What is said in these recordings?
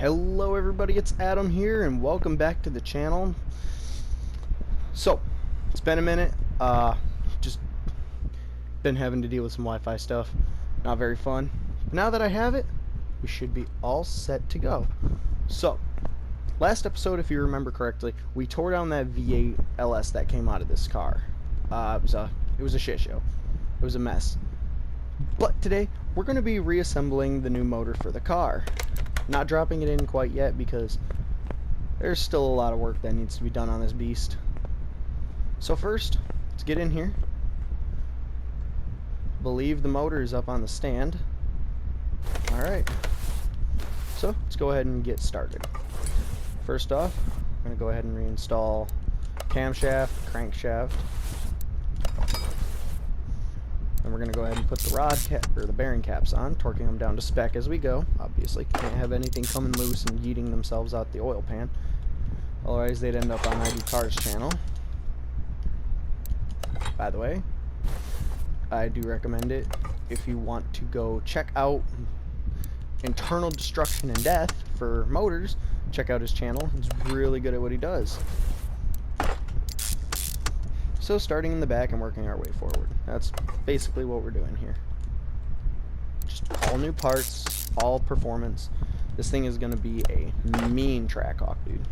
Hello everybody, it's Adam here and welcome back to the channel. So, it's been a minute, just been having to deal with some Wi-Fi stuff, not very fun. But now that I have it, we should be all set to go. So, last episode, if you remember correctly, we tore down that V8 LS that came out of this car. It was a shit show. It was a mess. But today, we're going to be reassembling the new motor for the car. Not dropping it in quite yet because there's still a lot of work that needs to be done on this beast. So first, let's get in here. Believe the motor is up on the stand. Alright. So, let's go ahead and get started. First off, I'm going to go ahead and reinstall camshaft, crankshaft. Then we're going to go ahead and put the rod cap or the bearing caps on, torquing them down to spec as we go. Obviously, can't have anything coming loose and yeeting themselves out the oil pan. Otherwise, they'd end up on ID Cars channel. By the way, I do recommend it if you want to go check out Internal Destruction and Death for motors. Check out his channel. He's really good at what he does. So starting in the back and working our way forward. That's basically what we're doing here. Just all new parts, all performance. This thing is going to be a mean Trackhawk, dude.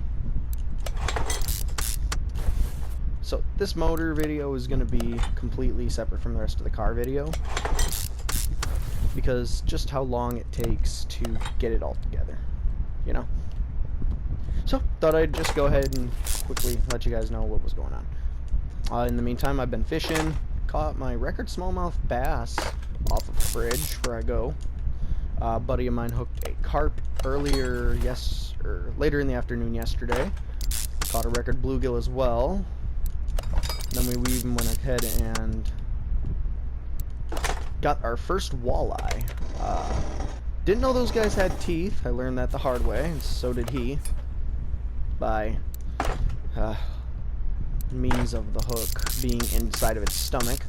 So this motor video is going to be completely separate from the rest of the car video, because just how long it takes to get it all together, you know? So thought I'd just go ahead and quickly let you guys know what was going on. In the meantime, I've been fishing, caught my record smallmouth bass off of the fridge where I go. A buddy of mine hooked a carp later in the afternoon yesterday. Caught a record bluegill as well. Then we even went ahead and got our first walleye. Didn't know those guys had teeth. I learned that the hard way, and so did he. By means of the hook being inside of its stomach.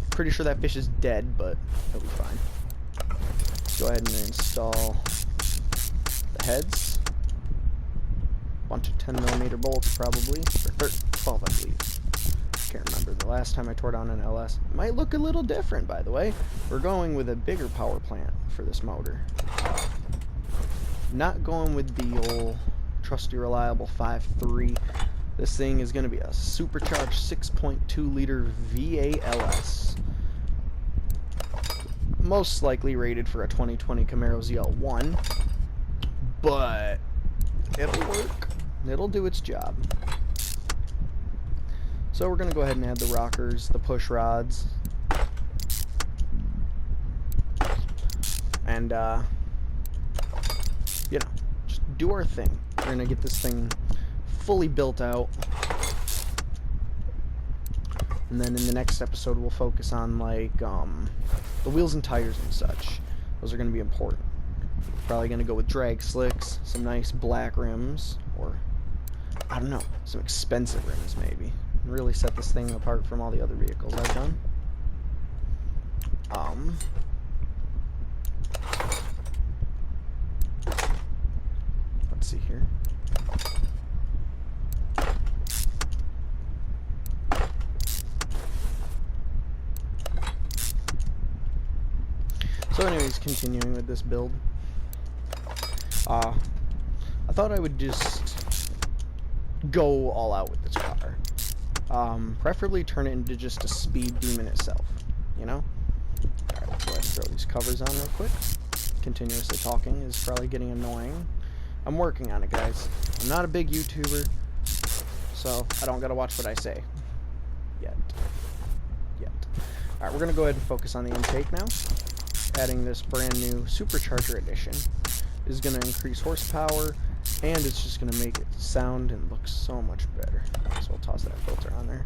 Pretty sure that fish is dead, but it'll be fine. Go ahead and install the heads. Bunch of 10mm bolts probably, or 12 I believe. Can't remember. The last time I tore down an LS. Might look a little different, by the way. We're going with a bigger power plant for this motor. Not going with the old trusty reliable 5.3. This thing is going to be a supercharged 6.2 liter V8 LS. Most likely rated for a 2020 Camaros ZL1. But it'll work. It'll do its job. So we're going to go ahead and add the rockers, the push rods. And, you know, just do our thing. We're going to get this thing fully built out, and then in the next episode we'll focus on like the wheels and tires and such. Those are going to be important. Probably going to go with drag slicks, some nice black rims, or I don't know, some expensive rims maybe, and really set this thing apart from all the other vehicles I've done. Let's see here. So anyways, continuing with this build, I thought I would just go all out with this car. Preferably turn it into just a speed demon itself, you know? Alright, let's go ahead and throw these covers on real quick. Continuously talking is probably getting annoying. I'm working on it, guys. I'm not a big YouTuber, so I don't gotta watch what I say. Yet. Alright, we're gonna go ahead and focus on the intake now. Adding this brand new supercharger edition is going to increase horsepower, and it's just going to make it sound and look so much better. So we'll toss that filter on there.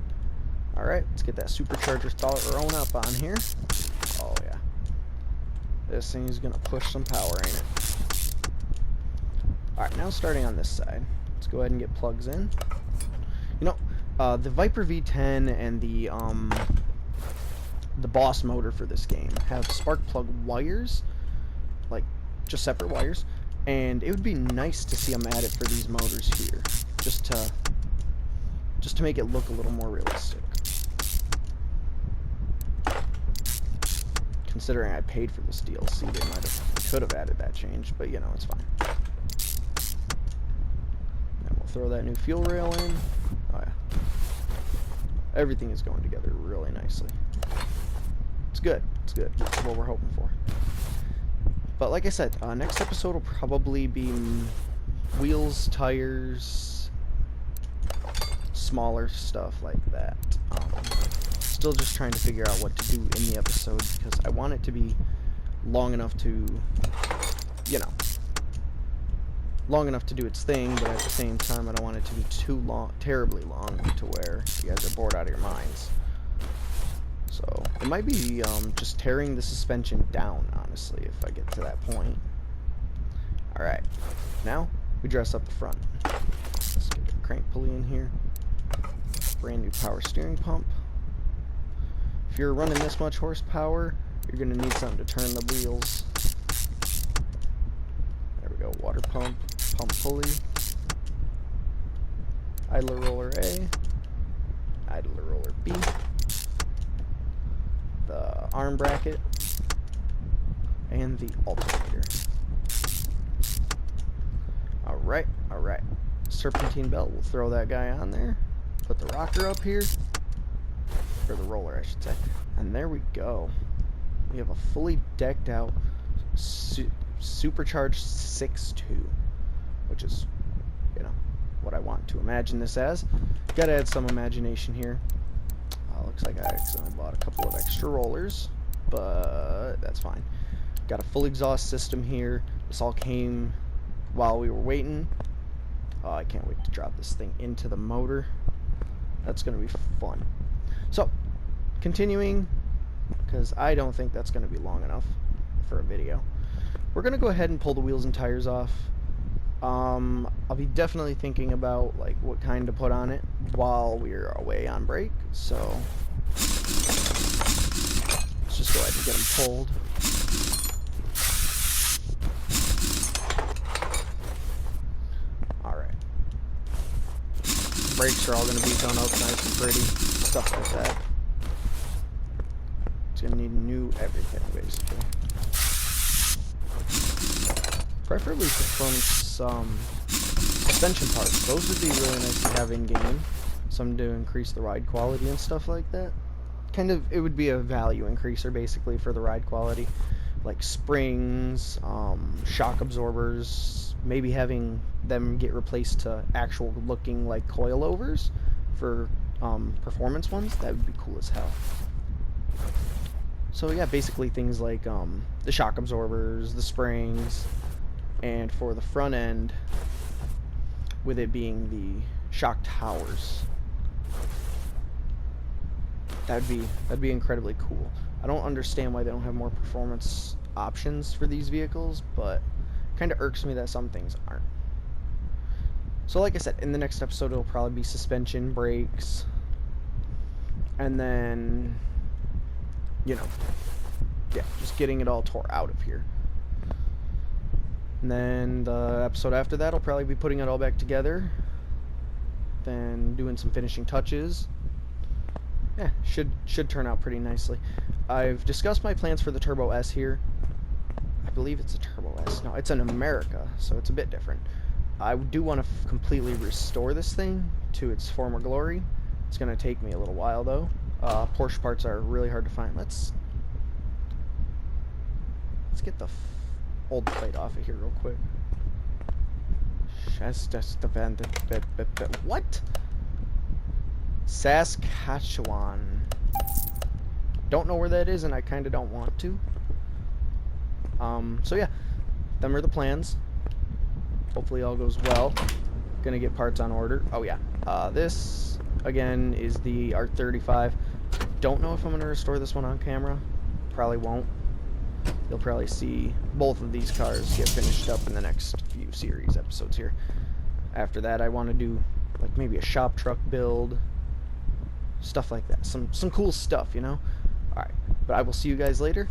Alright, let's get that supercharger thrown up on here. Oh yeah. This thing is going to push some power in it. Alright, now starting on this side. Let's go ahead and get plugs in. You know, the Viper V10 and the boss motor for this game have spark plug wires, like just separate wires, And it would be nice to see them added for these motors here, just to make it look a little more realistic. Considering I paid for this DLC, they could have added that change, but you know, it's fine. And we'll throw that new fuel rail in. Oh yeah. Everything is going together really nicely. It's good. It's good. That's what we're hoping for. But like I said, next episode will probably be wheels, tires, smaller stuff like that. Still just trying to figure out what to do in the episode, because I want it to be long enough to, you know, long enough to do its thing, but at the same time I don't want it to be too long, terribly long, to where you guys are bored out of your minds. So it might be just tearing the suspension down, honestly, if I get to that point. Alright, now we dress up the front. Let's get a crank pulley in here. Brand new power steering pump. If you're running this much horsepower, you're going to need something to turn the wheels. There we go, water pump, pump pulley, idler roller A, idler roller B, the arm bracket, and the alternator. Alright, alright. Serpentine belt, we'll throw that guy on there. Put the rocker up here. Or the roller, I should say. And there we go. We have a fully decked out supercharged 6.2, which is, you know, what I want to imagine this as. Gotta add some imagination here. Looks like I accidentally bought a couple of extra rollers, but that's fine. Got a full exhaust system here. This all came while we were waiting. Oh, I can't wait to drop this thing into the motor. That's gonna be fun. So, continuing, because I don't think that's going to be long enough for a video. We're going to go ahead and pull the wheels and tires off. I'll be definitely thinking about like what kind to put on it while we're away on break. So, let's just go ahead and get them pulled. Alright. Brakes are all going to be done up nice and pretty. Stuff like that. It's gonna need new everything, basically. Preferably from some suspension parts. Those would be really nice to have in game. Some to increase the ride quality and stuff like that. Kind of, it would be a value increaser basically for the ride quality, like springs, shock absorbers. Maybe having them get replaced to actual looking like coilovers for performance ones. That would be cool as hell. So yeah, basically things like the shock absorbers, the springs, and for the front end, with it being the shock towers. That'd be incredibly cool. I don't understand why they don't have more performance options for these vehicles, but kind of irks me that some things aren't. So like I said, in the next episode it'll probably be suspension, brakes, and then, you know, yeah, just getting it all tore out of here. And then the episode after that will probably be putting it all back together, then doing some finishing touches. Yeah, should turn out pretty nicely. I've discussed my plans for the Turbo S here. I believe it's a Turbo S. No, it's an America, so it's a bit different. I do want to completely restore this thing to its former glory. It's going to take me a little while, though. Porsche parts are really hard to find. Let's get the old plate off of here real quick. What? Saskatchewan. Don't know where that is, and I kind of don't want to. So yeah, them are the plans. Hopefully all goes well. Gonna get parts on order. Oh yeah, this again is the R35. Don't know if I'm gonna restore this one on camera. Probably won't. You'll probably see both of these cars get finished up in the next few series episodes here. After that, I want to do like maybe a shop truck build, stuff like that. Some cool stuff, you know. All right, but I will see you guys later.